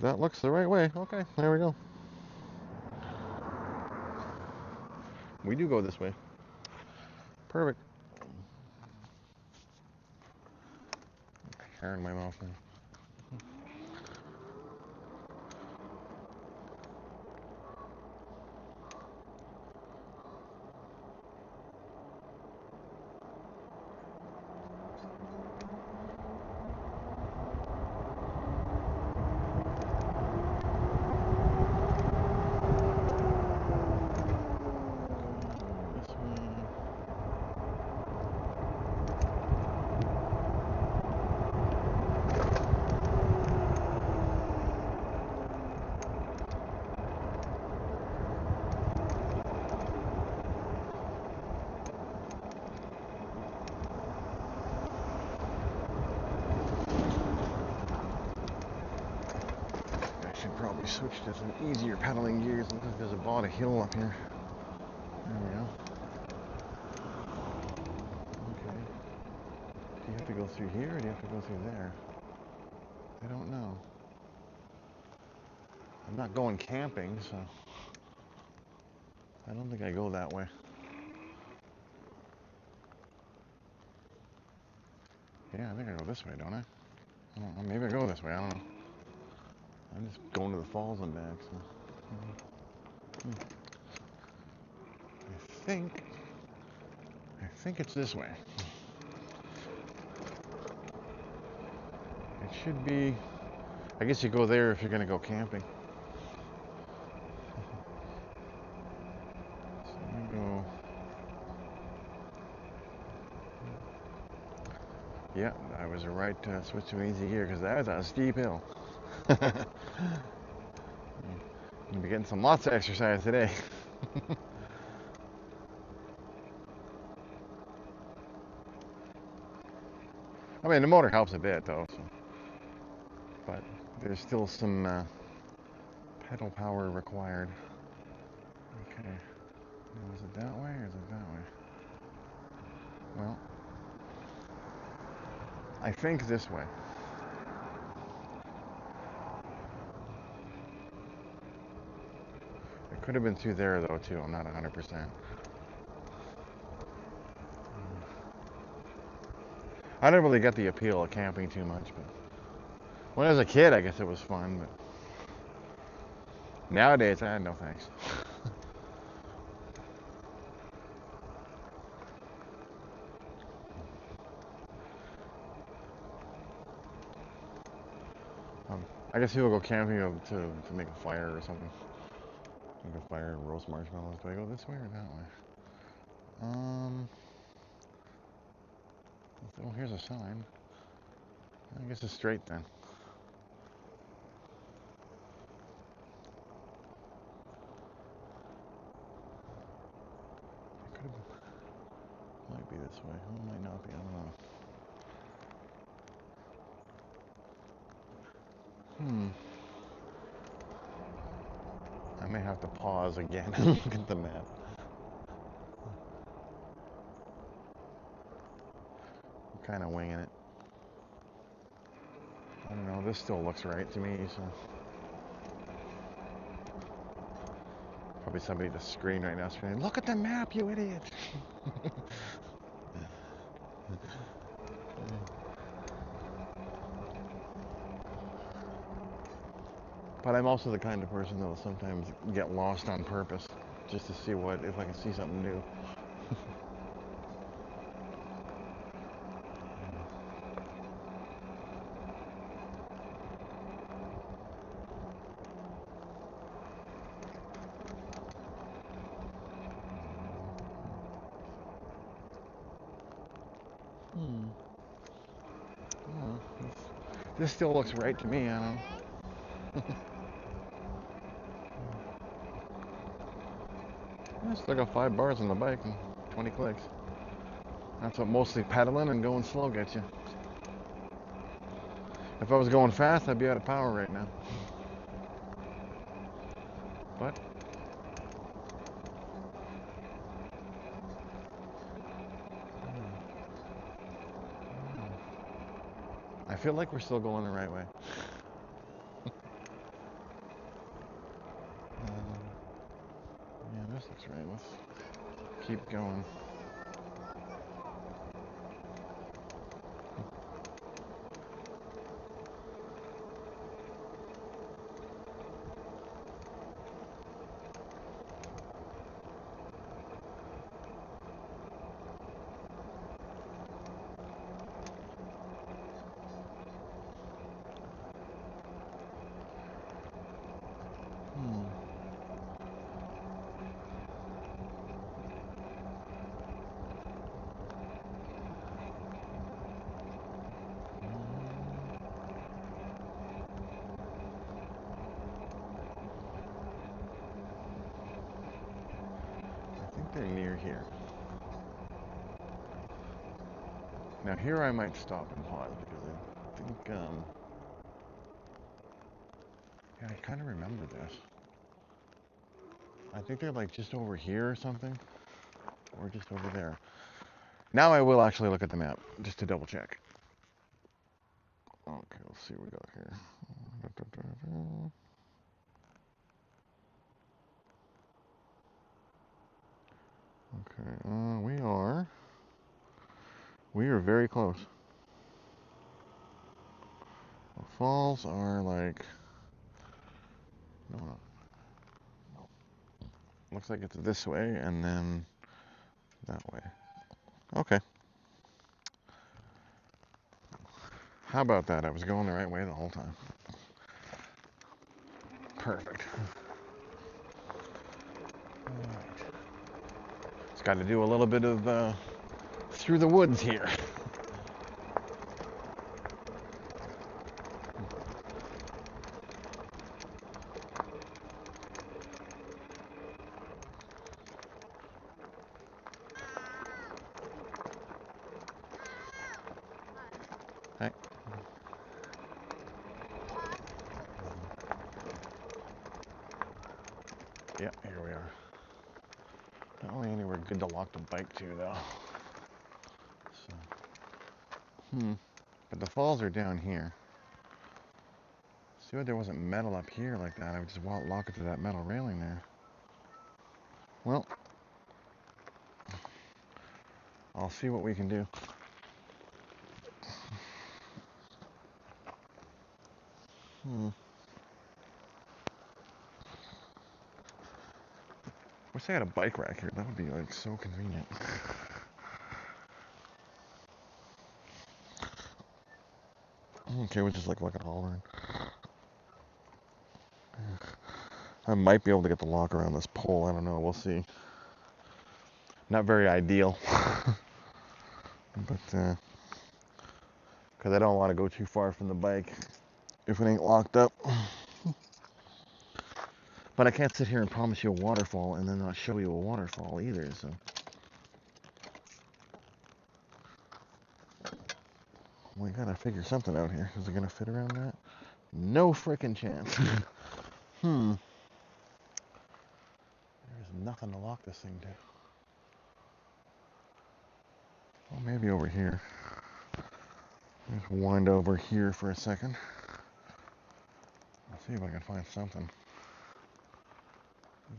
That looks the right way. Okay, there we go. We do go this way. Perfect. Hair in my mouth now. Probably switch to some easier pedaling gears. Looks like there's a lot of hill up here. There we go. Okay. Do you have to go through here or do you have to go through there? I don't know. I'm not going camping, so I don't think I go that way. Yeah, I think I go this way, don't I? I don't know. Maybe I go this way. I don't know. I'm just going to the falls and back. So. I think it's this way. It should be. I guess you go there if you're gonna go camping. So you go. Yeah, I was right to switch to easy gear because that is a steep hill. You'll be getting lots of exercise today. I mean, the motor helps a bit though, so. But there's still some pedal power required. Okay. Now, is it that way or is it that way? Well, I think this way. It could have been through there though too. I'm not 100%. I didn't really get the appeal of camping too much, but when I was a kid, I guess it was fun. But nowadays, no thanks. I guess people go camping to make a fire or something. Make a fire and roast marshmallows. Do I go this way or that way? Oh, here's a sign. I guess it's straight then. It could have, might be this way. Oh, it might not be. I don't know. I may have to pause again and look at the map. I'm kind of winging it. I don't know. This still looks right to me, so. Probably somebody at the screen right now screaming, "Look at the map, you idiot!" But I'm also the kind of person that will sometimes get lost on purpose just to see if I can see something new. Oh, this still looks right to me. I don't know. I still got 5 bars on the bike and 20 clicks. That's what mostly pedaling and going slow gets you. If I was going fast, I'd be out of power right now. But I feel like we're still going the right way. this looks right. Let's keep going. I think they're near here. Now here I might stop and pause because I think, yeah, I kind of remember this. I think they're like just over here or something, or just over there. Now I will actually look at the map just to double check. Okay, let's see what we got here. Okay, we are very close. The falls are like, no. Looks like it's this way and then that way. Okay. How about that? I was going the right way the whole time. Perfect. All right. Just got to do a little bit of through the woods here. Hey. Yep, here we are. Not really anywhere good to lock the bike to, though. So, but the falls are down here. See what there wasn't metal up here like that. I would just lock it to that metal railing there. Well, I'll see what we can do. Wish I had a bike rack here. That would be like so convenient. Okay, we'll just like look at hollering. I might be able to get the lock around this pole. I don't know. We'll see. Not very ideal. But, because I don't want to go too far from the bike if it ain't locked up. But I can't sit here and promise you a waterfall and then not show you a waterfall either, so. We gotta figure something out here. Is it gonna fit around that? No frickin' chance. There's nothing to lock this thing to. Well, maybe over here. Just wind over here for a second. I'll see if I can find something.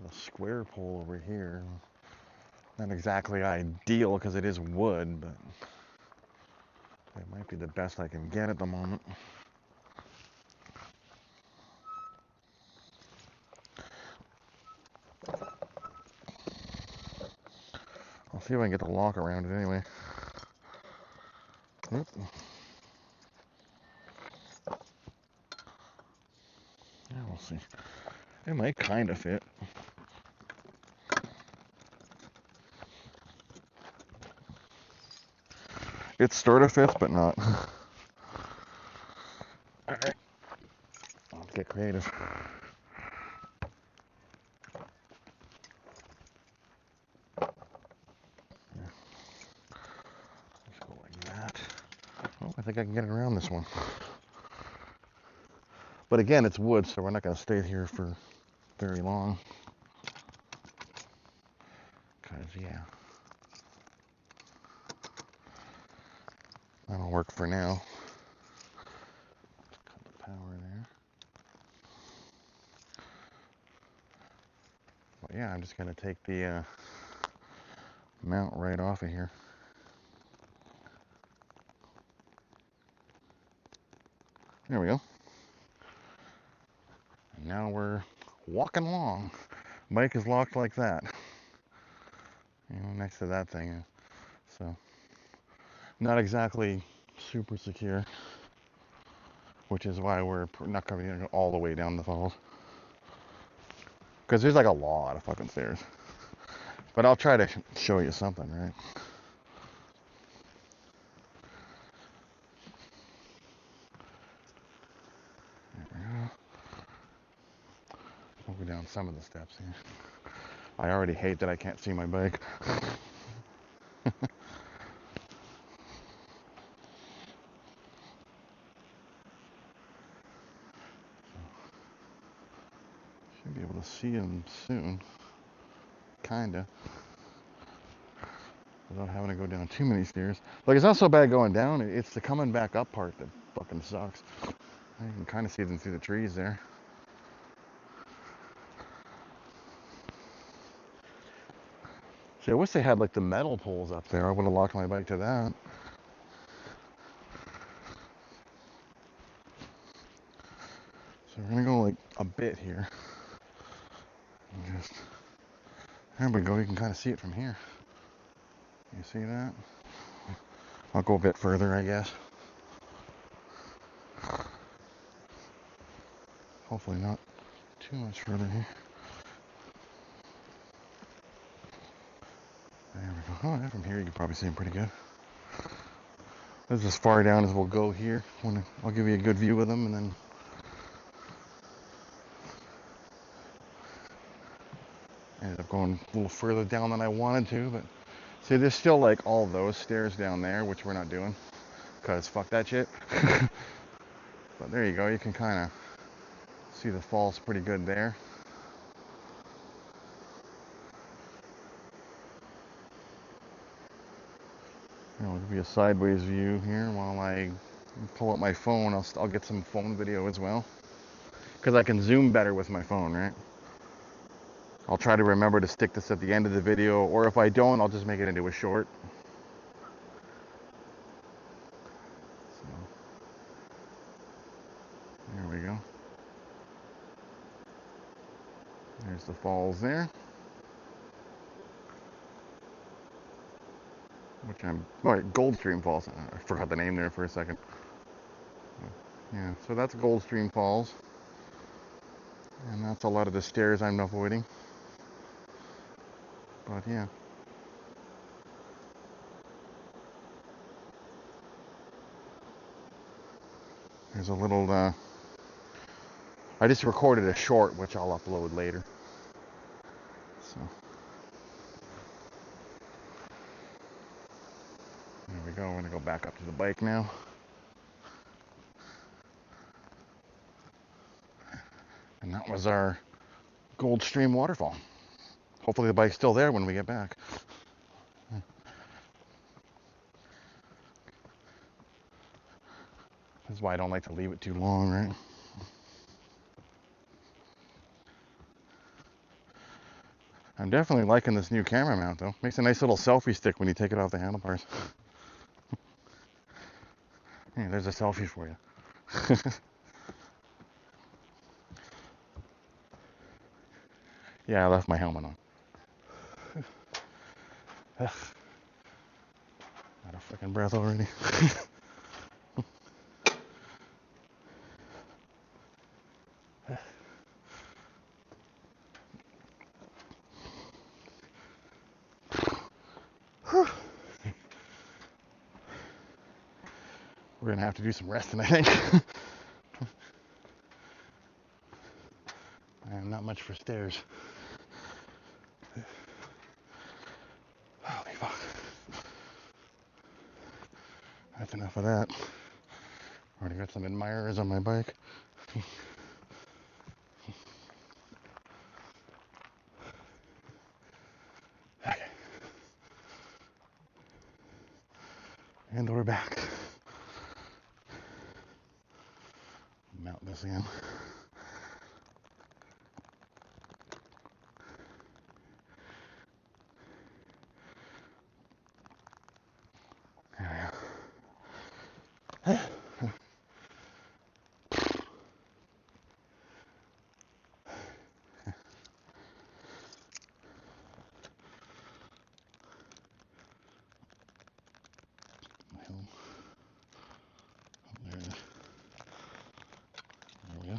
There's a square pole over here. Not exactly ideal because it is wood, but it might be the best I can get at the moment. I'll see if I can get the lock around it anyway. Oop. Yeah, we'll see. It might kind of fit. It sort of fits, but not. Alright. Let's get creative. Let's go like that. Oh, I think I can get it around this one. But again, it's wood, so we're not going to stay here for very long. Because, yeah. That'll work for now. Cut the power there. yeah, I'm just gonna take the mount right off of here. There we go. And now we're walking along. Bike is locked like that, next to that thing. So not exactly super secure, which is why we're not going to go all the way down the falls. Because there's like a lot of fucking stairs. But I'll try to show you something, right? There we go. I'll go down some of the steps here. I already hate that I can't see my bike. Should be able to see him soon. Kinda. Without having to go down too many stairs. Like, it's not so bad going down, it's the coming back up part that fucking sucks. You can kind of see them through the trees there. See, I wish they had like the metal poles up there. I would have locked my bike to that. So we're gonna go like a bit here. And just, there we go, you can kind of see it from here. You see that? I'll go a bit further, I guess. Hopefully not too much further here. There we go. Oh, yeah, from here you can probably see them pretty good. This is as far down as we'll go here. I'll give you a good view of them, and then ended up going a little further down than I wanted to, but see, there's still like all those stairs down there, which we're not doing, because fuck that shit. But there you go, you can kind of see the falls pretty good there. I'll give you a sideways view here while I pull up my phone. I'll get some phone video as well, because I can zoom better with my phone, right? I'll try to remember to stick this at the end of the video, or if I don't, I'll just make it into a short. So, there we go. There's the falls there. Goldstream Falls. I forgot the name there for a second. Yeah, so that's Goldstream Falls. And that's a lot of the stairs I'm avoiding. But yeah. There's a little, I just recorded a short, which I'll upload later. So. There we go, we're gonna go back up to the bike now. And that was our Goldstream waterfall. Hopefully the bike's still there when we get back. This is why I don't like to leave it too long, right? I'm definitely liking this new camera mount though. Makes a nice little selfie stick when you take it off the handlebars. Hey, there's a selfie for you. Yeah, I left my helmet on. Out of fucking breath already. We're gonna have to do some resting, I think. I am not much for stairs. Holy fuck. That's enough of that. Already got some admirers on my bike. Okay. And we're back. Mount this again. go.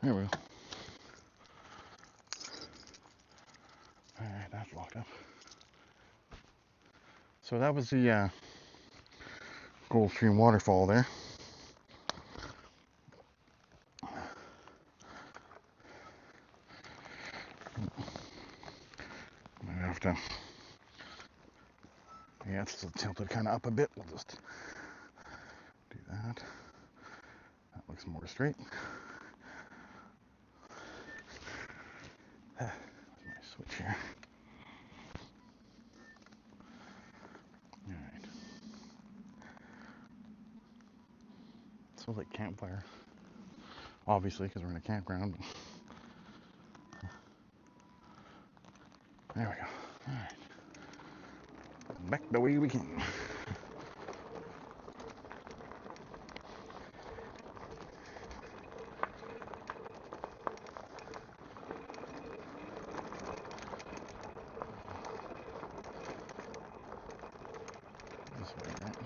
There we go. Alright, that's locked up. So that was the Goldstream waterfall there. I'm gonna have to, yeah, it's still tilted kind of up a bit. We'll just do that. That looks more straight. My switch here. Alright. Smells like campfire. Obviously, because we're in a campground. There we go. Alright. Back the way we came. This way, right?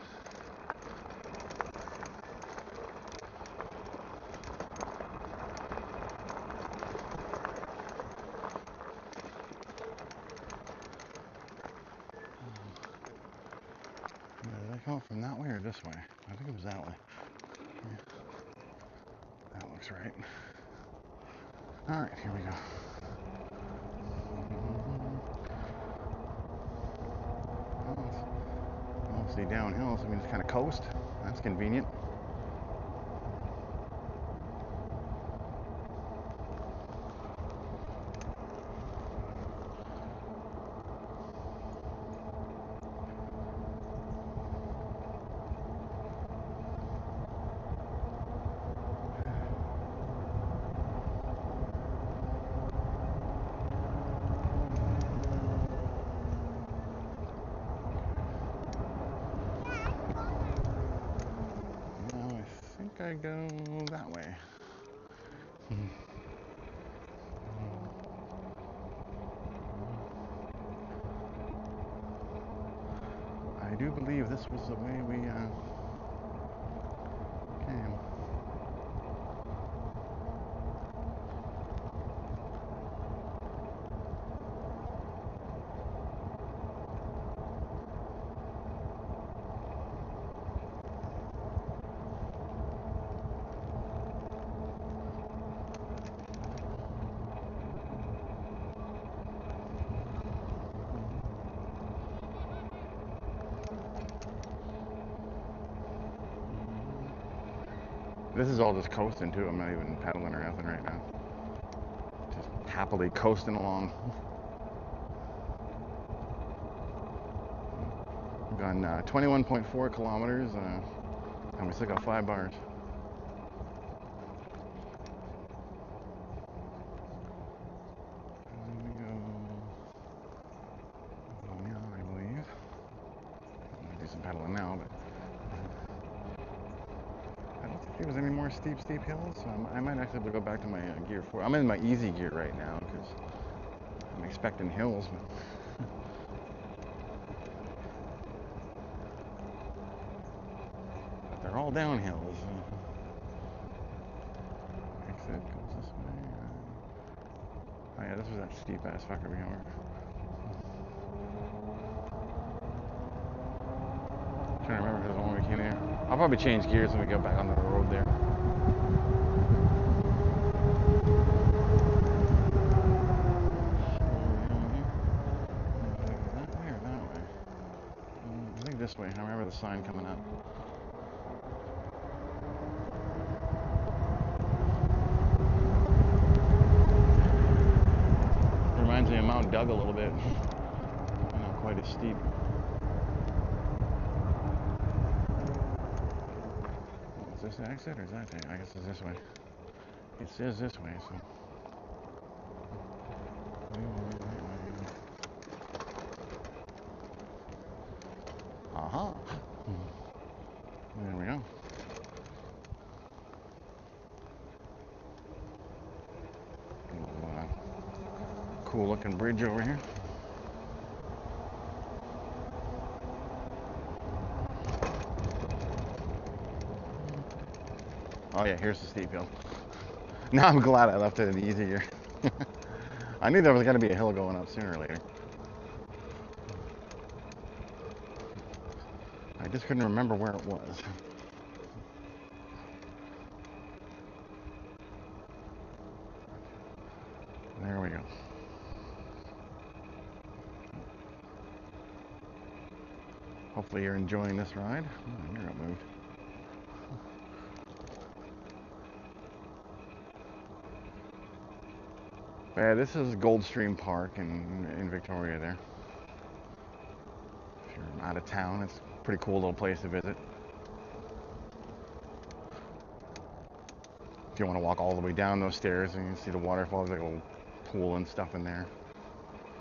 Did I come up from that way or this way? I think it was that way. Yeah. That looks right. Alright, here we go. Mostly downhill, so we can just kind of coast. That's convenient. I go that way. I do believe this was the way we came. This is all just coasting too. I'm not even pedaling or nothing right now. Just happily coasting along. We've gone 21.4 kilometers and we still got 5 bars. And we go now, I believe. I'm gonna do some pedaling now, but I don't think there was any more steep hills, so I might actually go back to my gear 4. I'm in my easy gear right now because I'm expecting hills, but they're all downhills. Exit goes this way. Oh yeah, this was that steep ass fucker we were. Trying to remember if it was the one we came here. I'll probably change gears when we go back on the road there. I think this way. I remember the sign coming up. Reminds me of Mount Doug a little bit. Not quite as steep. Is this the exit or is that the? I guess it's this way. It says this way, so. Aha. There we go. Cool looking bridge over here. Oh yeah, here's the steep hill. Now I'm glad I left it easier. I knew there was going to be a hill going up sooner or later. I just couldn't remember where it was. There we go. Hopefully you're enjoying this ride. Oh, you're not moved. Yeah, this is Goldstream Park in Victoria there. If you're out of town, it's a pretty cool little place to visit. If you want to walk all the way down those stairs and you can see the waterfall, there's like a little pool and stuff in there.